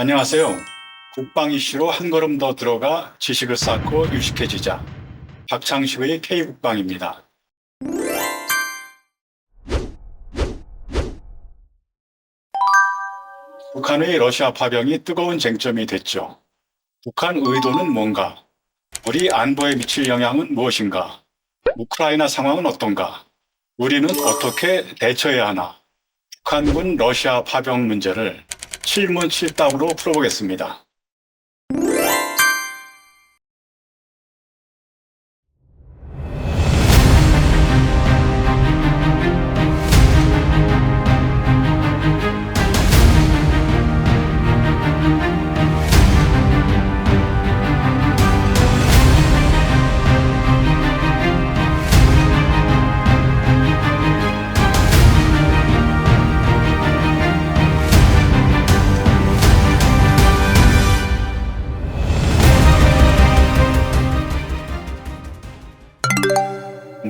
안녕하세요. 국방 이슈로 한 걸음 더 들어가 지식을 쌓고 유식해지자. 박창식의 K국방입니다. 북한의 러시아 파병이 뜨거운 쟁점이 됐죠. 북한 의도는 뭔가? 우리 안보에 미칠 영향은 무엇인가? 우크라이나 상황은 어떤가? 우리는 어떻게 대처해야 하나? 북한군 러시아 파병 문제를 칠문칠답으로 풀어보겠습니다.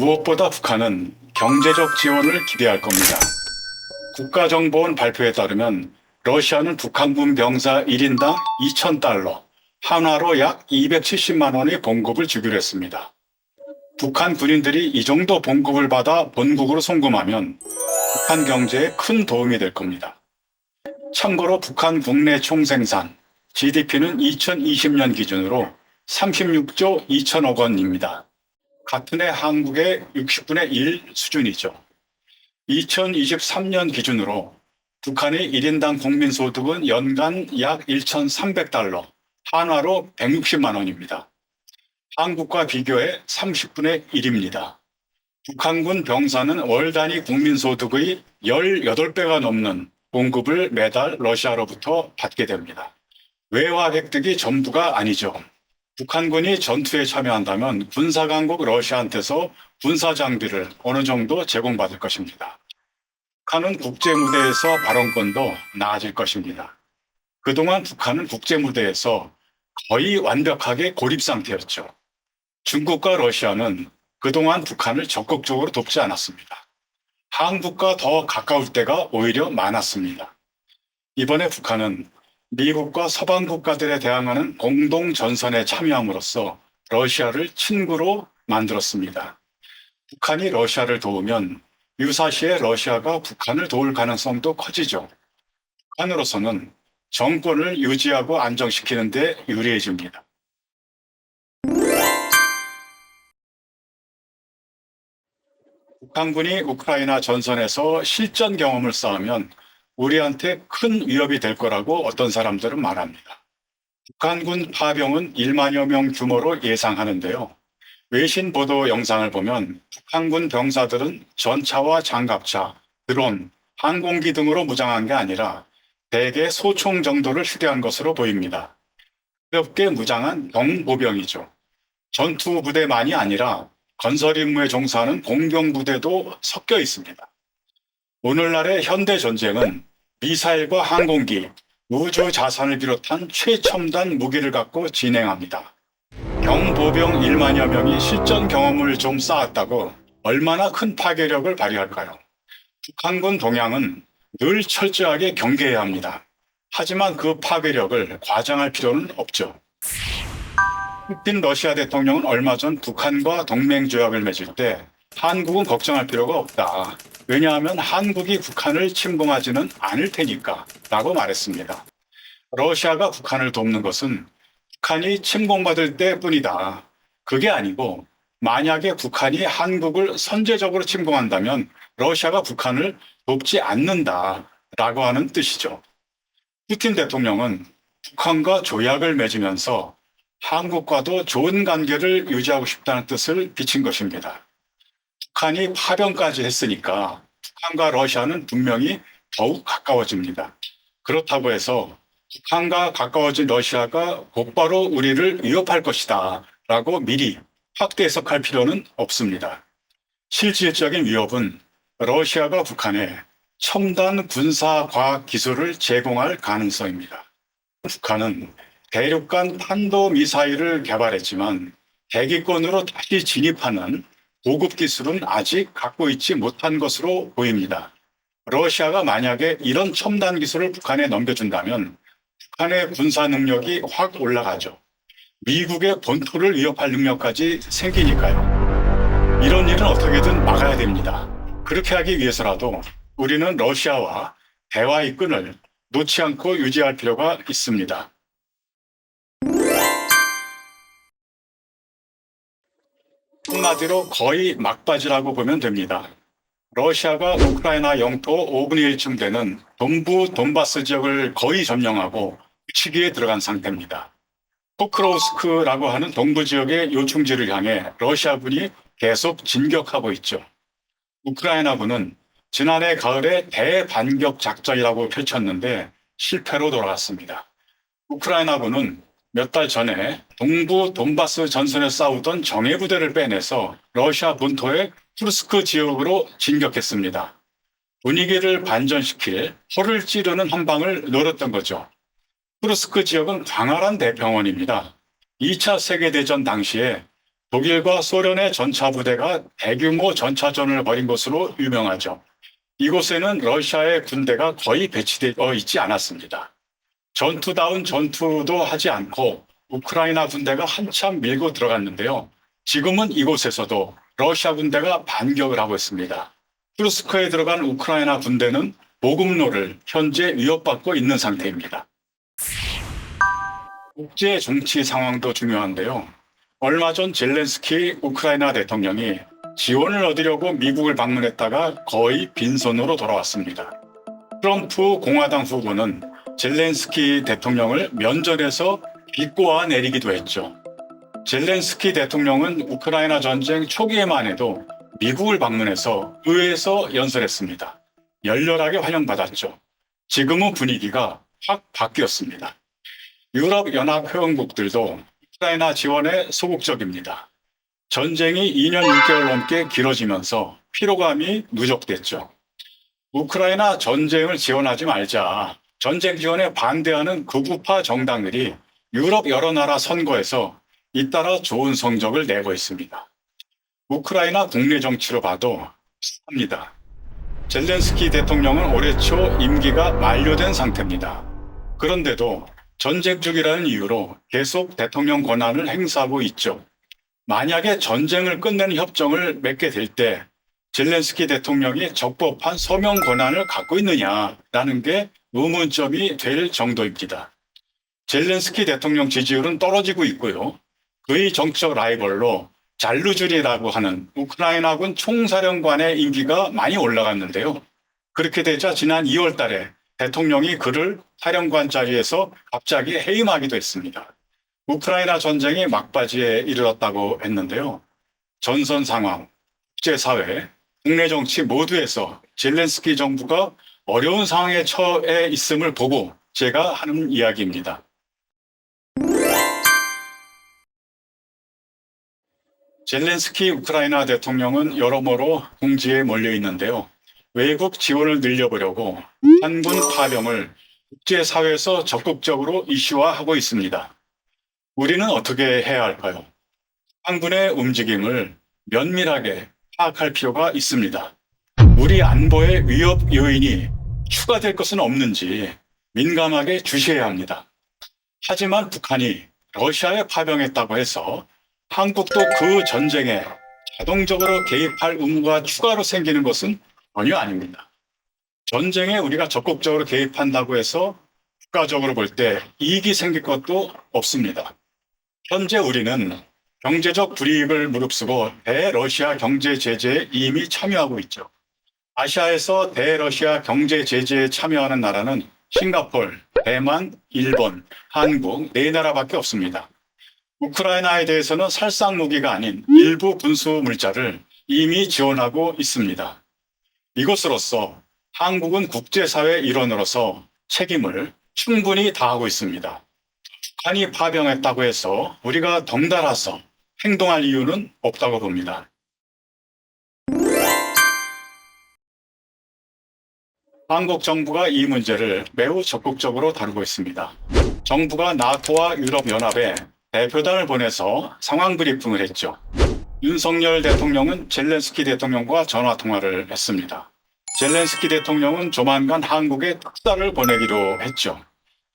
무엇보다 북한은 경제적 지원을 기대할 겁니다. 국가정보원 발표에 따르면 러시아는 북한군 병사 1인당 2,000달러, 한화로 약 270만 원의 봉급을 주기로 했습니다. 북한 군인들이 이 정도 봉급을 받아 본국으로 송금하면 북한 경제에 큰 도움이 될 겁니다. 참고로 북한 국내 총생산, GDP는 2020년 기준으로 36조 2천억 원입니다. 같은 해 한국의 60분의 1 수준이죠. 2023년 기준으로 북한의 1인당 국민소득은 연간 약 1,300달러, 한화로 160만 원입니다. 한국과 비교해 30분의 1입니다. 북한군 병사는 월 단위 국민소득의 18배가 넘는 봉급을 매달 러시아로부터 받게 됩니다. 외화 획득이 전부가 아니죠. 북한군이 전투에 참여한다면 군사강국 러시아한테서 군사 장비를 어느 정도 제공받을 것입니다. 북한은 국제무대에서 발언권도 나아질 것입니다. 그동안 북한은 국제무대에서 거의 완벽하게 고립 상태였죠. 중국과 러시아는 그동안 북한을 적극적으로 돕지 않았습니다. 한국과 더 가까울 때가 오히려 많았습니다. 이번에 북한은 미국과 서방 국가들에 대항하는 공동 전선에 참여함으로써 러시아를 친구로 만들었습니다. 북한이 러시아를 도우면 유사시에 러시아가 북한을 도울 가능성도 커지죠. 북한으로서는 정권을 유지하고 안정시키는 데 유리해집니다. 북한군이 우크라이나 전선에서 실전 경험을 쌓으면 우리한테 큰 위협이 될 거라고 어떤 사람들은 말합니다. 북한군 파병은 1만여 명 규모로 예상하는데요. 외신 보도 영상을 보면 북한군 병사들은 전차와 장갑차, 드론, 항공기 등으로 무장한 게 아니라 대개 소총 정도를 휴대한 것으로 보입니다. 가볍게 무장한 경보병이죠. 전투 부대만이 아니라 건설 임무에 종사하는 공병 부대도 섞여 있습니다. 오늘날의 현대 전쟁은 미사일과 항공기, 우주 자산을 비롯한 최첨단 무기를 갖고 진행합니다. 경보병 1만여 명이 실전 경험을 좀 쌓았다고 얼마나 큰 파괴력을 발휘할까요? 북한군 동향은 늘 철저하게 경계해야 합니다. 하지만 그 파괴력을 과장할 필요는 없죠. 푸틴 러시아 대통령은 얼마 전 북한과 동맹 조약을 맺을 때 한국은 걱정할 필요가 없다. 왜냐하면 한국이 북한을 침공하지는 않을 테니까 라고 말했습니다. 러시아가 북한을 돕는 것은 북한이 침공받을 때뿐이다. 그게 아니고 만약에 북한이 한국을 선제적으로 침공한다면 러시아가 북한을 돕지 않는다라고 하는 뜻이죠. 푸틴 대통령은 북한과 조약을 맺으면서 한국과도 좋은 관계를 유지하고 싶다는 뜻을 비친 것입니다. 북한이 파병까지 했으니까 북한과 러시아는 분명히 더욱 가까워집니다. 그렇다고 해서 북한과 가까워진 러시아가 곧바로 우리를 위협할 것이다 라고 미리 확대 해석할 필요는 없습니다. 실질적인 위협은 러시아가 북한에 첨단 군사 과학 기술을 제공할 가능성입니다. 북한은 대륙간 탄도미사일을 개발했지만 대기권으로 다시 진입하는 고급 기술은 아직 갖고 있지 못한 것으로 보입니다. 러시아가 만약에 이런 첨단 기술을 북한에 넘겨준다면 북한의 군사 능력이 확 올라가죠. 미국의 본토를 위협할 능력까지 생기니까요. 이런 일은 어떻게든 막아야 됩니다. 그렇게 하기 위해서라도 우리는 러시아와 대화의 끈을 놓지 않고 유지할 필요가 있습니다. 한마디로 거의 막바지라고 보면 됩니다. 러시아가 우크라이나 영토 5분의 1쯤 되는 동부 돈바스 지역을 거의 점령하고 치기에 들어간 상태입니다. 포크로우스크라고 하는 동부 지역의 요충지를 향해 러시아군이 계속 진격하고 있죠. 우크라이나군은 지난해 가을에 대반격 작전이라고 펼쳤는데 실패로 돌아갔습니다. 우크라이나군은 몇 달 전에 동부 돈바스 전선에 싸우던 정예부대를 빼내서 러시아 본토의 쿠르스크 지역으로 진격했습니다. 분위기를 반전시킬 허를 찌르는 한 방을 노렸던 거죠. 쿠르스크 지역은 광활한 대평원입니다. 2차 세계대전 당시에 독일과 소련의 전차부대가 대규모 전차전을 벌인 것으로 유명하죠. 이곳에는 러시아의 군대가 거의 배치되어 있지 않았습니다. 전투다운 전투도 하지 않고 우크라이나 군대가 한참 밀고 들어갔는데요. 지금은 이곳에서도 러시아 군대가 반격을 하고 있습니다. 쿠르스크에 들어간 우크라이나 군대는 보급로를 현재 위협받고 있는 상태입니다. 국제 정치 상황도 중요한데요. 얼마 전 젤렌스키 우크라이나 대통령이 지원을 얻으려고 미국을 방문했다가 거의 빈손으로 돌아왔습니다. 트럼프 공화당 후보는 젤렌스키 대통령을 면전에서 비꼬아 내리기도 했죠. 젤렌스키 대통령은 우크라이나 전쟁 초기에만 해도 미국을 방문해서 의회에서 연설했습니다. 열렬하게 환영받았죠. 지금은 분위기가 확 바뀌었습니다. 유럽연합 회원국들도 우크라이나 지원에 소극적입니다. 전쟁이 2년 6개월 넘게 길어지면서 피로감이 누적됐죠. 우크라이나 전쟁을 지원하지 말자. 전쟁 지원에 반대하는 극우파 정당들이 유럽 여러 나라 선거에서 잇따라 좋은 성적을 내고 있습니다. 우크라이나 국내 정치로 봐도 비슷합니다. 젤렌스키 대통령은 올해 초 임기가 만료된 상태입니다. 그런데도 전쟁 중이라는 이유로 계속 대통령 권한을 행사하고 있죠. 만약에 전쟁을 끝내는 협정을 맺게 될 때 젤렌스키 대통령이 적법한 서명 권한을 갖고 있느냐라는 게 의문점이 될 정도입니다. 젤렌스키 대통령 지지율은 떨어지고 있고요. 그의 정치적 라이벌로 잘루줄이라고 하는 우크라이나군 총사령관의 인기가 많이 올라갔는데요. 그렇게 되자 지난 2월 달에 대통령이 그를 사령관 자리에서 갑자기 해임하기도 했습니다. 우크라이나 전쟁이 막바지에 이르렀다고 했는데요. 전선 상황, 국제사회, 국내 정치 모두에서 젤렌스키 정부가 어려운 상황에 처해 있음을 보고 제가 하는 이야기입니다. 젤렌스키 우크라이나 대통령은 여러모로 궁지에 몰려 있는데요. 외국 지원을 늘려보려고 한군 파병을 국제사회에서 적극적으로 이슈화하고 있습니다. 우리는 어떻게 해야 할까요? 한군의 움직임을 면밀하게 파악할 필요가 있습니다. 우리 안보의 위협 요인이 추가될 것은 없는지 민감하게 주시해야 합니다. 하지만 북한이 러시아에 파병했다고 해서 한국도 그 전쟁에 자동적으로 개입할 의무가 추가로 생기는 것은 전혀 아닙니다. 전쟁에 우리가 적극적으로 개입한다고 해서 국가적으로 볼 때 이익이 생길 것도 없습니다. 현재 우리는 경제적 불이익을 무릅쓰고 대러시아 경제 제재에 이미 참여하고 있죠. 아시아에서 대러시아 경제 제재에 참여하는 나라는 싱가폴, 대만, 일본, 한국 네 나라밖에 없습니다. 우크라이나에 대해서는 살상 무기가 아닌 일부 군수 물자를 이미 지원하고 있습니다. 이것으로써 한국은 국제사회 일원으로서 책임을 충분히 다하고 있습니다. 북한이 파병했다고 해서 우리가 덩달아서 행동할 이유는 없다고 봅니다. 한국 정부가 이 문제를 매우 적극적으로 다루고 있습니다. 정부가 나토와 유럽연합에 대표단을 보내서 상황 브리핑을 했죠. 윤석열 대통령은 젤렌스키 대통령과 전화 통화를 했습니다. 젤렌스키 대통령은 조만간 한국에 특사를 보내기로 했죠.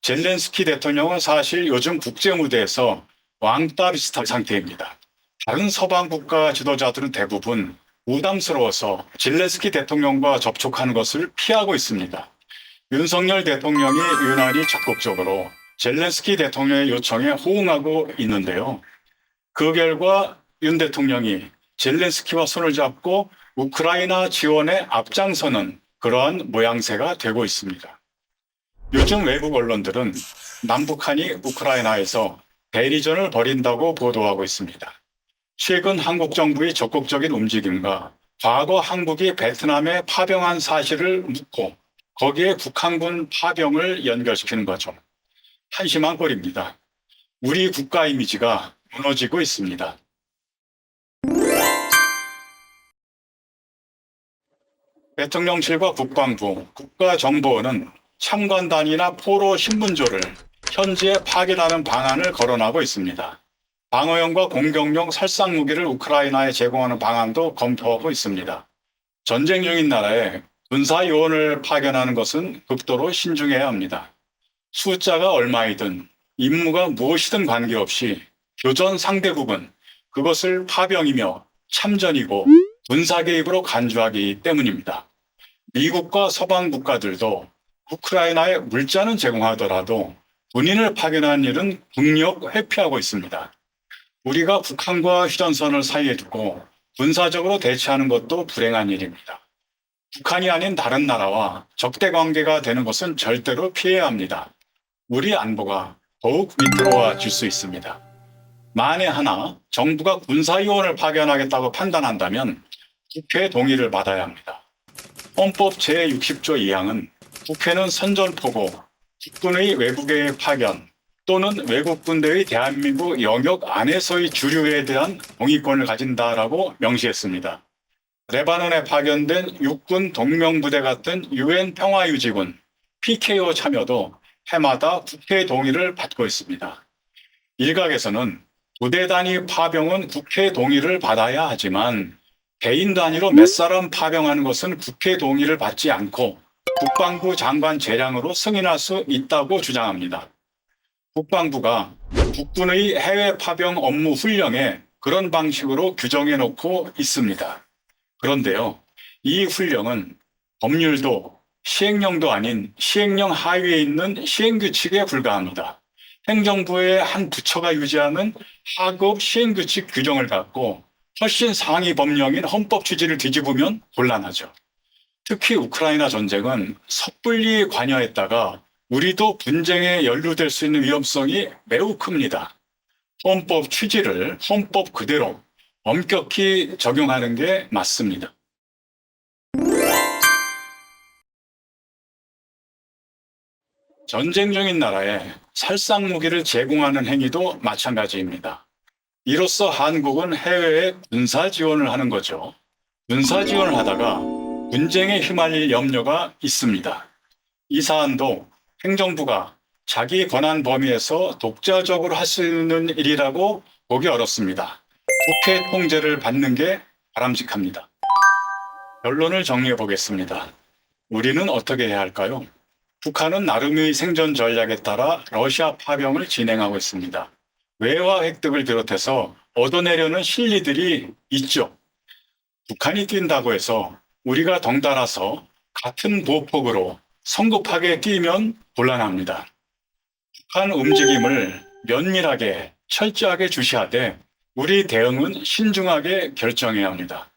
젤렌스키 대통령은 사실 요즘 국제 무대에서 왕따 비슷한 상태입니다. 다른 서방 국가 지도자들은 대부분 부담스러워서 젤렌스키 대통령과 접촉하는 것을 피하고 있습니다. 윤석열 대통령이 유난히 적극적으로 젤렌스키 대통령의 요청에 호응하고 있는데요. 그 결과 윤 대통령이 젤렌스키와 손을 잡고 우크라이나 지원에 앞장서는 그러한 모양새가 되고 있습니다. 요즘 외국 언론들은 남북한이 우크라이나에서 대리전을 벌인다고 보도하고 있습니다. 최근 한국 정부의 적극적인 움직임과 과거 한국이 베트남에 파병한 사실을 묻고 거기에 북한군 파병을 연결시키는 거죠. 한심한 꼴입니다. 우리 국가 이미지가 무너지고 있습니다. 대통령실과 국방부, 국가정보원은 참관단이나 포로 신문조를 현지에 파견하는 방안을 거론하고 있습니다. 방어용과 공격용 살상무기를 우크라이나에 제공하는 방안도 검토하고 있습니다. 전쟁 중인 나라에 군사요원을 파견하는 것은 극도로 신중해야 합니다. 숫자가 얼마이든 임무가 무엇이든 관계없이 교전 상대국은 그것을 파병이며 참전이고 군사 개입으로 간주하기 때문입니다. 미국과 서방 국가들도 우크라이나에 물자는 제공하더라도 군인을 파견하는 일은 국력 회피하고 있습니다. 우리가 북한과 휴전선을 사이에 두고 군사적으로 대치하는 것도 불행한 일입니다. 북한이 아닌 다른 나라와 적대 관계가 되는 것은 절대로 피해야 합니다. 우리 안보가 더욱 위태로워질 수 있습니다. 만에 하나 정부가 군사요원을 파견하겠다고 판단한다면 국회 동의를 받아야 합니다. 헌법 제60조 2항은 국회는 선전포고, 국군의 외국에 파견 또는 외국 군대의 대한민국 영역 안에서의 주류에 대한 동의권을 가진다라고 명시했습니다. 레바논에 파견된 육군 동명부대 같은 유엔 평화유지군 PKO 참여도 해마다 국회 동의를 받고 있습니다. 일각에서는 부대 단위 파병은 국회 동의를 받아야 하지만 개인 단위로 몇 사람 파병하는 것은 국회 동의를 받지 않고 국방부 장관 재량으로 승인할 수 있다고 주장합니다. 국방부가 국군의 해외 파병 업무 훈령에 그런 방식으로 규정해 놓고 있습니다. 그런데요, 이 훈령은 법률도 시행령도 아닌 시행령 하위에 있는 시행규칙에 불과합니다. 행정부의 한 부처가 유지하는 하급 시행규칙 규정을 갖고 훨씬 상위 법령인 헌법 취지를 뒤집으면 곤란하죠. 특히 우크라이나 전쟁은 섣불리 관여했다가 우리도 분쟁에 연루될 수 있는 위험성이 매우 큽니다. 헌법 취지를 헌법 그대로 엄격히 적용하는 게 맞습니다. 전쟁 중인 나라에 살상무기를 제공하는 행위도 마찬가지입니다. 이로써 한국은 해외에 군사 지원을 하는 거죠. 군사 지원을 하다가 분쟁에 휘말릴 염려가 있습니다. 이 사안도 행정부가 자기 권한 범위에서 독자적으로 할 수 있는 일이라고 보기 어렵습니다. 국회 통제를 받는 게 바람직합니다. 결론을 정리해 보겠습니다. 우리는 어떻게 해야 할까요? 북한은 나름의 생존 전략에 따라 러시아 파병을 진행하고 있습니다. 외화 획득을 비롯해서 얻어내려는 실리들이 있죠. 북한이 뛴다고 해서 우리가 덩달아서 같은 보폭으로 성급하게 뛰면 곤란합니다. 북한 움직임을 면밀하게 철저하게 주시하되 우리 대응은 신중하게 결정해야 합니다.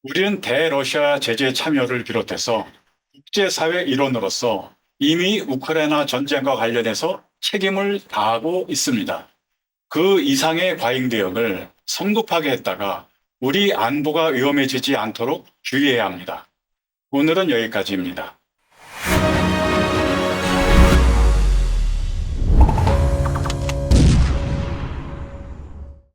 우리는 대러시아 제재 참여를 비롯해서 국제사회 일원으로서 이미 우크라이나 전쟁과 관련해서 책임을 다하고 있습니다. 그 이상의 과잉 대응을 성급하게 했다가 우리 안보가 위험해지지 않도록 주의해야 합니다. 오늘은 여기까지입니다.